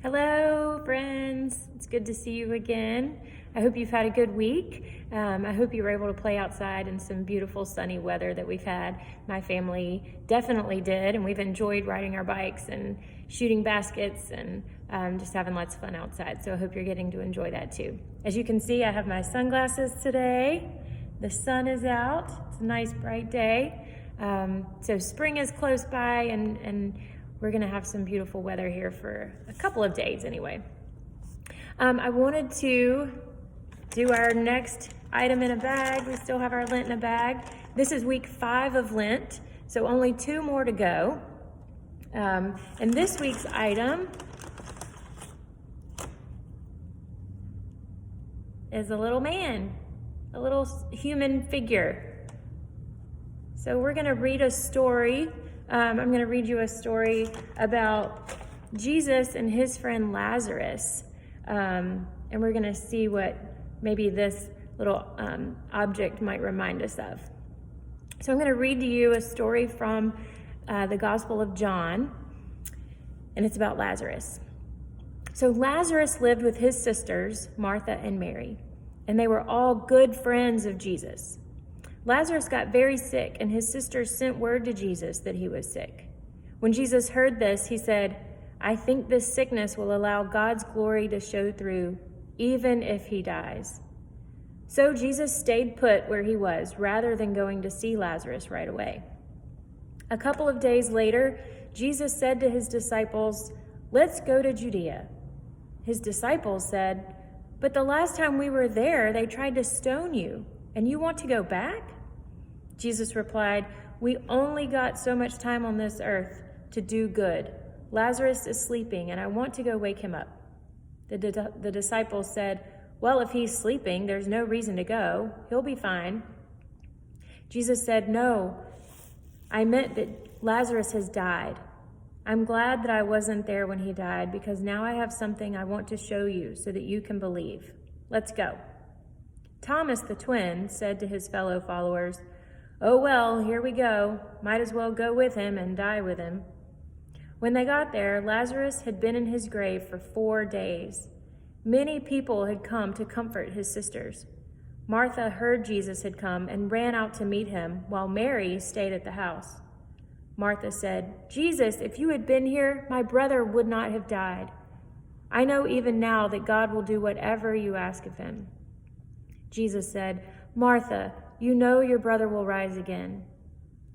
Hello, friends. It's good to see you again. I hope you've had a good week. I hope you were able to play outside in some beautiful sunny weather that we've had. My family definitely did, and we've enjoyed riding our bikes and shooting baskets and just having lots of fun outside. So I hope you're getting to enjoy that too. As you can see, I have my sunglasses today. The sun is out. It's a nice bright day. So spring is close by, and we're going to have some beautiful weather here for a couple of days anyway. I wanted to do our next item in a bag. We still have our Lent in a bag. This is week 5 of Lent, so only 2 more to go. And this week's item is a little man, a little human figure. So we're going to read a story. I'm going to read you a story about Jesus and his friend Lazarus. And we're going to see what maybe this little object might remind us of. So I'm going to read to you a story from the Gospel of John, and it's about Lazarus. So Lazarus lived with his sisters, Martha and Mary, and they were all good friends of Jesus. Lazarus got very sick, and his sisters sent word to Jesus that he was sick. When Jesus heard this, he said, "I think this sickness will allow God's glory to show through, even if he dies." So Jesus stayed put where he was, rather than going to see Lazarus right away. A couple of days later, Jesus said to his disciples, "Let's go to Judea." His disciples said, "But the last time we were there, they tried to stone you, and you want to go back?" Jesus replied, "We only got so much time on this earth to do good. Lazarus is sleeping, and I want to go wake him up." The disciples said, "Well, if he's sleeping, there's no reason to go. He'll be fine." Jesus said, "No, I meant that Lazarus has died. I'm glad that I wasn't there when he died, because now I have something I want to show you so that you can believe. Let's go." Thomas, the twin, said to his fellow followers, "Oh, well, here we go. Might as well go with him and die with him." When they got there, Lazarus had been in his grave for 4 days. Many people had come to comfort his sisters. Martha heard Jesus had come and ran out to meet him, while Mary stayed at the house. Martha said, "Jesus, if you had been here, my brother would not have died. I know even now that God will do whatever you ask of him." Jesus said, "Martha, you know your brother will rise again."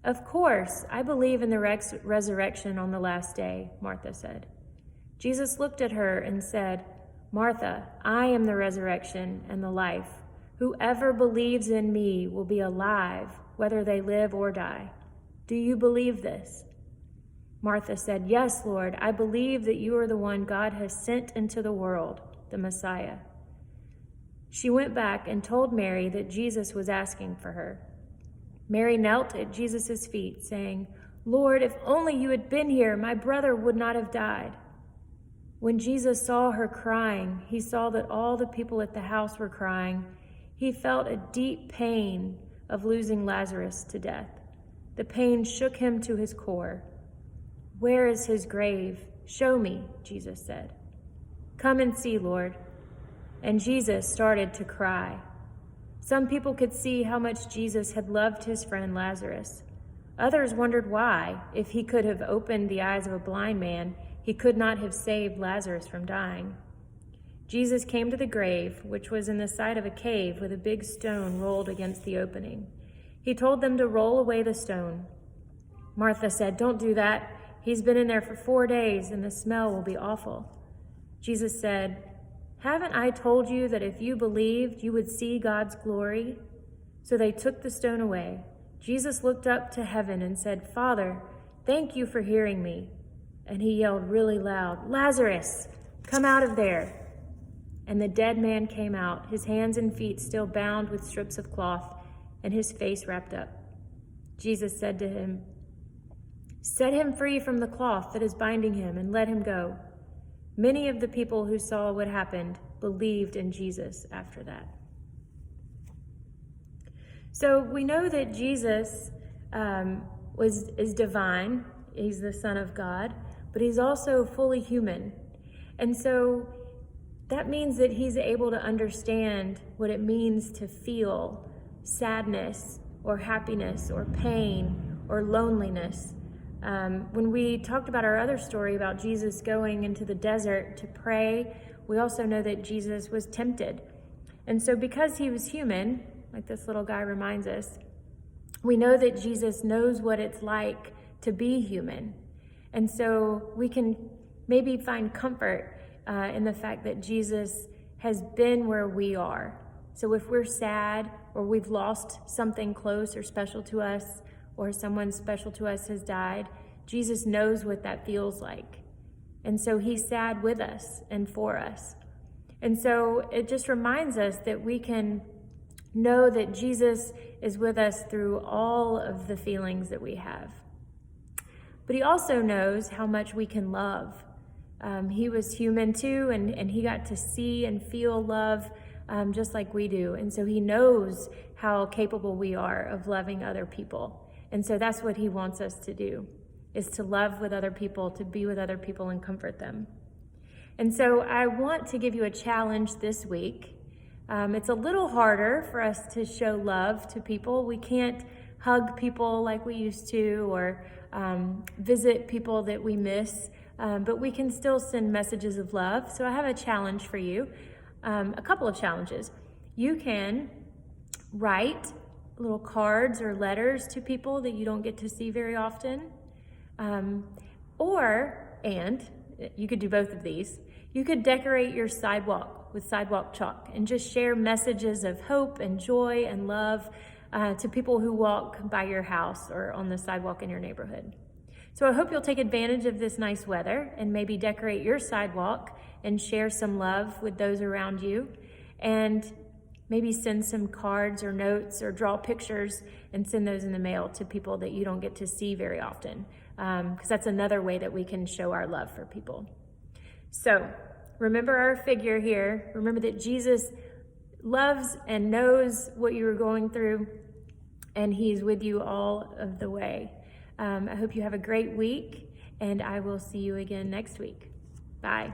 "Of course, I believe in the resurrection on the last day," Martha said. Jesus looked at her and said, "Martha, I am the resurrection and the life. Whoever believes in me will be alive, whether they live or die. Do you believe this?" Martha said, "Yes, Lord, I believe that you are the one God has sent into the world, the Messiah." She went back and told Mary that Jesus was asking for her. Mary knelt at Jesus' feet, saying, "Lord, if only you had been here, my brother would not have died." When Jesus saw her crying, he saw that all the people at the house were crying. He felt a deep pain of losing Lazarus to death. The pain shook him to his core. "Where is his grave? Show me," Jesus said. "Come and see, Lord." And Jesus started to cry. Some people could see how much Jesus had loved his friend Lazarus. Others wondered why, if he could have opened the eyes of a blind man, he could not have saved Lazarus from dying. Jesus came to the grave, which was in the side of a cave with a big stone rolled against the opening. He told them to roll away the stone. Martha said, "Don't do that. He's been in there for 4 days, and the smell will be awful." Jesus said, "Haven't I told you that if you believed, you would see God's glory?" So they took the stone away. Jesus looked up to heaven and said, "Father, thank you for hearing me." And he yelled really loud, "Lazarus, come out of there." And the dead man came out, his hands and feet still bound with strips of cloth, and his face wrapped up. Jesus said to him, "Set him free from the cloth that is binding him and let him go." Many of the people who saw what happened believed in Jesus after that. So we know that Jesus is divine. He's the Son of God, but he's also fully human. And so that means that he's able to understand what it means to feel sadness or happiness or pain or loneliness. When we talked about our other story about Jesus going into the desert to pray, we also know that Jesus was tempted. And so because he was human, like this little guy reminds us, we know that Jesus knows what it's like to be human. And so we can maybe find comfort in the fact that Jesus has been where we are. So if we're sad or we've lost something close or special to us, or someone special to us has died, Jesus knows what that feels like. And so he's sad with us and for us. And so it just reminds us that we can know that Jesus is with us through all of the feelings that we have. But he also knows how much we can love. He was human too, and he got to see and feel love just like we do. And so he knows how capable we are of loving other people. And so that's what he wants us to do, is to love with other people, to be with other people and comfort them. And so I want to give you a challenge this week. It's a little harder for us to show love to people. We can't hug people like we used to, or visit people that we miss, but we can still send messages of love. So I have a challenge for you, a couple of challenges. You can write little cards or letters to people that you don't get to see very often. And you could do both of these. You could decorate your sidewalk with sidewalk chalk and just share messages of hope and joy and love to people who walk by your house or on the sidewalk in your neighborhood. So I hope you'll take advantage of this nice weather and maybe decorate your sidewalk and share some love with those around you. And maybe send some cards or notes or draw pictures and send those in the mail to people that you don't get to see very often, because that's another way that we can show our love for people. So remember our figure here. Remember that Jesus loves and knows what you are going through, and he's with you all of the way. I hope you have a great week, and I will see you again next week. Bye.